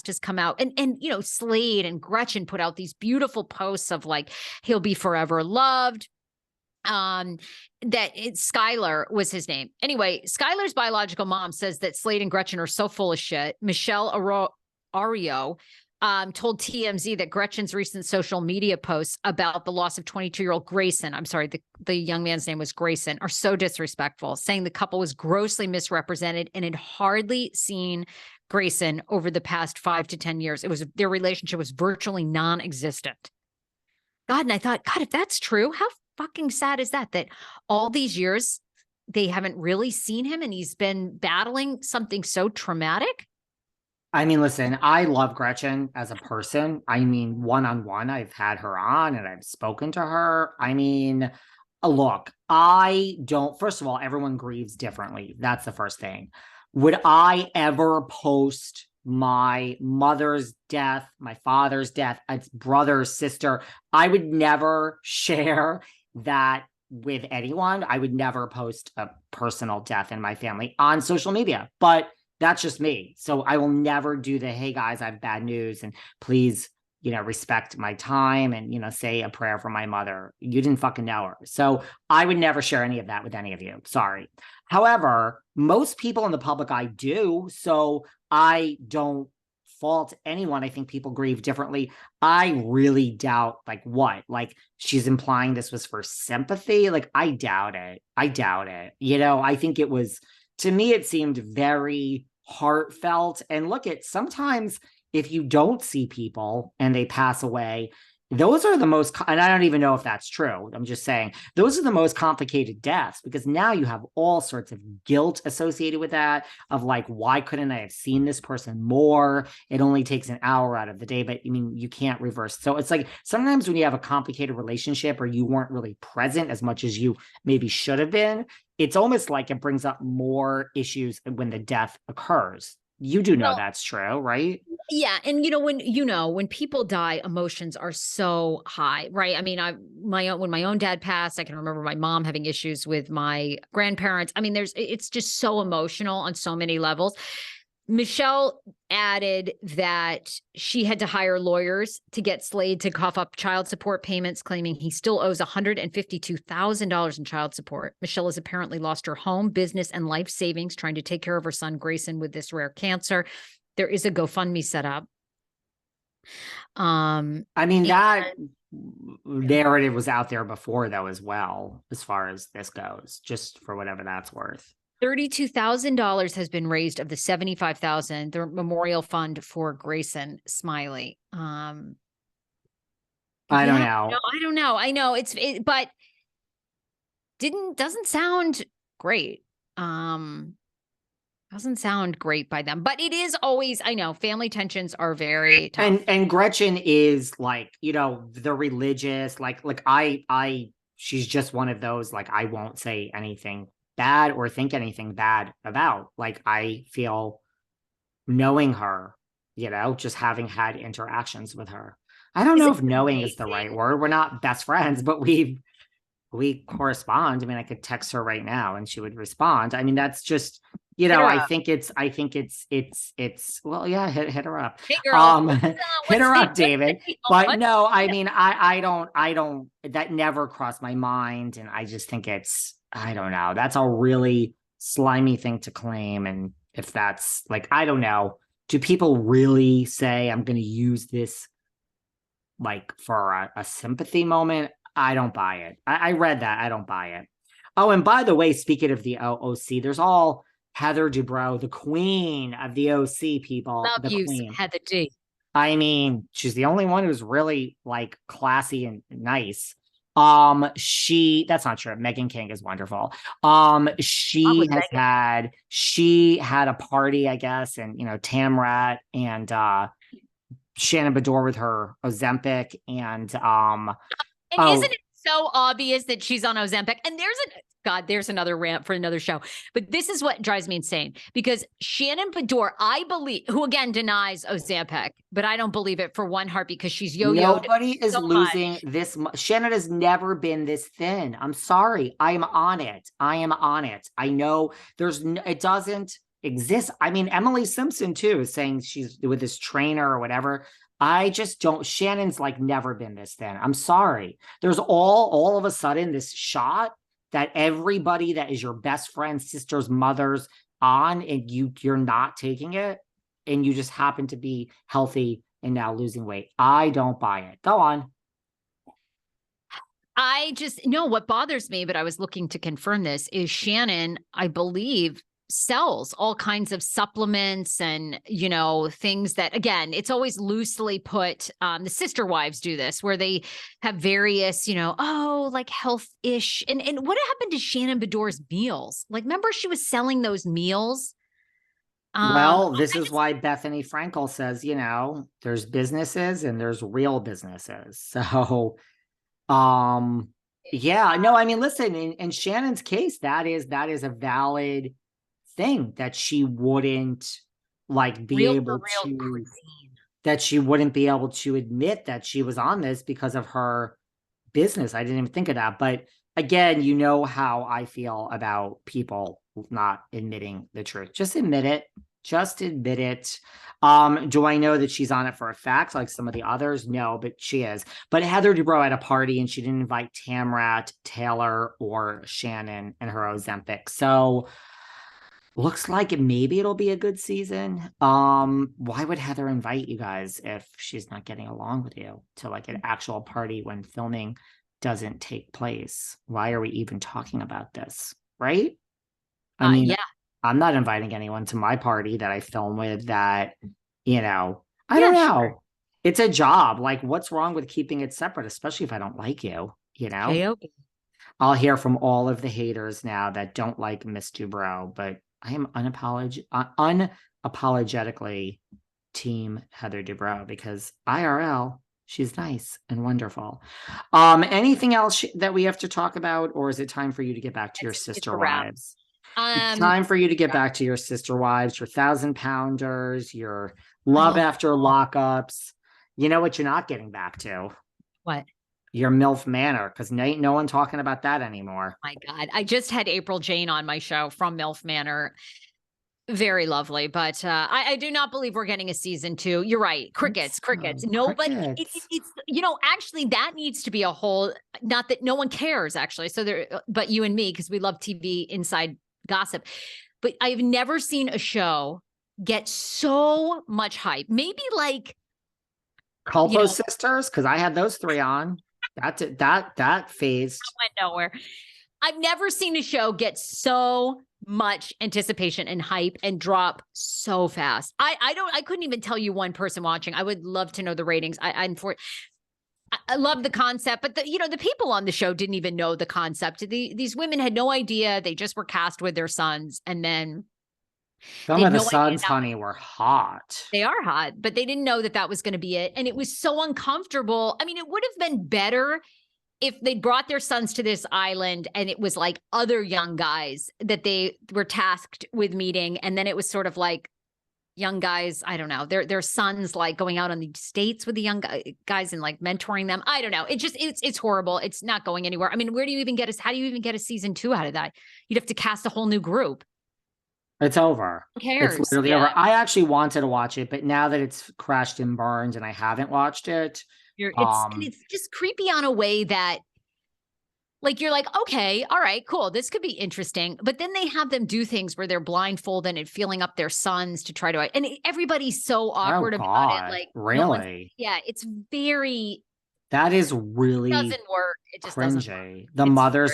has come out, and Slade and Gretchen put out these beautiful posts of like, he'll be forever loved. Skylar was his name. Anyway, Skylar's biological mom says that Slade and Gretchen are so full of shit. Michelle Ario told TMZ that Gretchen's recent social media posts about the loss of 22-year-old Grayson, I'm sorry, the young man's name was Grayson, are so disrespectful, saying the couple was grossly misrepresented and had hardly seen Grayson over the past 5 to 10 years. Their relationship was virtually non-existent. God, and I thought, God, if that's true, how fucking sad is that all these years they haven't really seen him and he's been battling something so traumatic? I mean, listen, I love Gretchen as a person. I mean, one-on-one, I've had her on and I've spoken to her. I mean, look, first of all, everyone grieves differently. That's the first thing. Would I ever post my mother's death, my father's death, a brother, sister? I would never share that with anyone. I would never post a personal death in my family on social media, but that's just me. So I will never do hey guys, I have bad news and please, respect my time and, say a prayer for my mother. You didn't fucking know her. So I would never share any of that with any of you. Sorry. However, most people in the public eye do. So I don't fault anyone. I think people grieve differently. I really doubt she's implying this was for sympathy. I doubt it. I think it was, to me, it seemed very heartfelt. And sometimes if you don't see people and they pass away, those are the most, and I don't even know if that's true. I'm just saying those are the most complicated deaths because now you have all sorts of guilt associated with that of why couldn't I have seen this person more? It only takes an hour out of the day, but I mean, you can't reverse. So it's sometimes when you have a complicated relationship or you weren't really present as much as you maybe should have been, it's almost like it brings up more issues when the death occurs. You do know that's true, right? Yeah. And when people die, emotions are so high, right? I mean, when my own dad passed, I can remember my mom having issues with my grandparents. I mean, it's just so emotional on so many levels. Michelle added that she had to hire lawyers to get Slade to cough up child support payments, claiming he still owes $152,000 in child support. Michelle has apparently lost her home, business, and life savings trying to take care of her son, Grayson, with this rare cancer. There is a GoFundMe set up. I mean, that narrative was out there before, though, as well, as far as this goes, just for whatever that's worth. $32,000 has been raised of the $75,000, the memorial fund for Grayson Smiley. I don't know. No, I don't know. I know but doesn't sound great. Doesn't sound great by them, but it is always, I know, family tensions are very tough. And Gretchen is the religious, she's just one of those, I won't say anything bad or think anything bad about. I feel knowing her, just having had interactions with her. I don't know if knowing is the right word. We're not best friends, but we correspond. I mean, I could text her right now and she would respond. I mean, that's just, I think it's, well, yeah, hit her up. Hey, girl. Hit her up, David. But no, I mean, I don't, that never crossed my mind. And I just think I don't know. That's a really slimy thing to claim. And if that's I don't know, do people really say I'm going to use this for a sympathy moment? I don't buy it. I read that. I don't buy it. Oh, and by the way, speaking of the OC, there's all Heather Dubrow, the queen of the OC people. Love you, Heather D. I mean, she's the only one who's really classy and nice. That's not true. Meghan King is wonderful. She had a party, I guess, and Tamrat and Shannon Bedore with her Ozempic and isn't it so obvious that she's on Ozempic? And there's another rant for another show. But this is what drives me insane because Shannon Bedore, I believe, who again denies Ozempic, but I don't believe it for one heart because she's yo-yoed. Nobody is losing this. Shannon has never been this thin. I'm sorry. I am on it. I know it doesn't exist. I mean, Emily Simpson too is saying she's with this trainer or whatever. I just don't. Shannon's like never been this thin. I'm sorry. There's all of a sudden this shot that everybody that is your best friend, sister's, mother's on, and you're not taking it, and you just happen to be healthy and now losing weight. I don't buy it. Go on. I just know what bothers me, but I was looking to confirm this, is Shannon, I believe, sells all kinds of supplements and, you know, things that, again, it's always loosely put. The sister wives do this where they have various, you know, like health-ish. And what happened to Shannon Bedore's meals? Like, remember she was selling those meals? Well, this is why Bethany Frankel says, you know, there's businesses and there's real businesses. So, yeah, no, I mean, listen, in Shannon's case, that is a valid thing that she wouldn't like be able to cuisine. That she wouldn't be able to admit that she was on this because of her business. I didn't even think of that. But again, you know how I feel about people not admitting the truth. Just admit it. Just admit it. Do I know that she's on it for a fact like some of the others? No, but she is. But Heather Dubrow at a party and she didn't invite Tamrat, Taylor, or Shannon and her Ozempic. So looks like maybe it'll be a good season. Why would Heather invite you guys if she's not getting along with you to like an actual party when filming doesn't take place? Why are we even talking about this? Right? I mean, yeah. I'm not inviting anyone to my party that I film with that, you know, I don't know. Sure. It's a job. Like, what's wrong with keeping it separate, especially if I don't like you, you know? Okay. I'll hear from all of the haters now that don't like Miss Dubrow, but I am unapologetically team Heather Dubrow because IRL, she's nice and wonderful. Anything else that we have to talk about, or is it time for you to get back to your sister wives? It's time for you to get back to your sister wives, your 1,000-pounders, your love after lockups. You know what you're not getting back to? What? Your MILF Manor, because ain't no one talking about that anymore. My God. I just had April Jane on my show from MILF Manor. Very lovely, but I do not believe we're getting a season 2. You're right. Crickets. No, but it's, you know, actually that needs to be a whole, not that no one cares actually. So there, but you and me, because we love TV inside gossip, but I've never seen a show get so much hype. Maybe like Culpo Sisters, because I had those 3 on. That phased. Went nowhere. I've never seen a show get so much anticipation and hype and drop so fast. I couldn't even tell you one person watching. I would love to know the ratings. I love the concept, but the people on the show didn't even know the concept. These women had no idea. They just were cast with their sons. And then some of the sons, honey, were hot. They are hot, but they didn't know that was going to be it. And it was so uncomfortable. I mean, it would have been better if they brought their sons to this island and it was like other young guys that they were tasked with meeting. And then it was sort of like young guys, I don't know, their sons like going out on the dates with the young guys and like mentoring them. I don't know. It's horrible. It's not going anywhere. I mean, how do you even get a season 2 out of that? You'd have to cast a whole new group. It's over. Who cares? It's literally over. I actually wanted to watch it, but now that it's crashed and burned and I haven't watched it, it's just creepy on a way that like, you're like, okay, all right, cool. This could be interesting. But then they have them do things where they're blindfolded and feeling up their sons to try to, and everybody's so awkward about it. Like, really? It's very, that is really doesn't work. It just doesn't work. The mothers are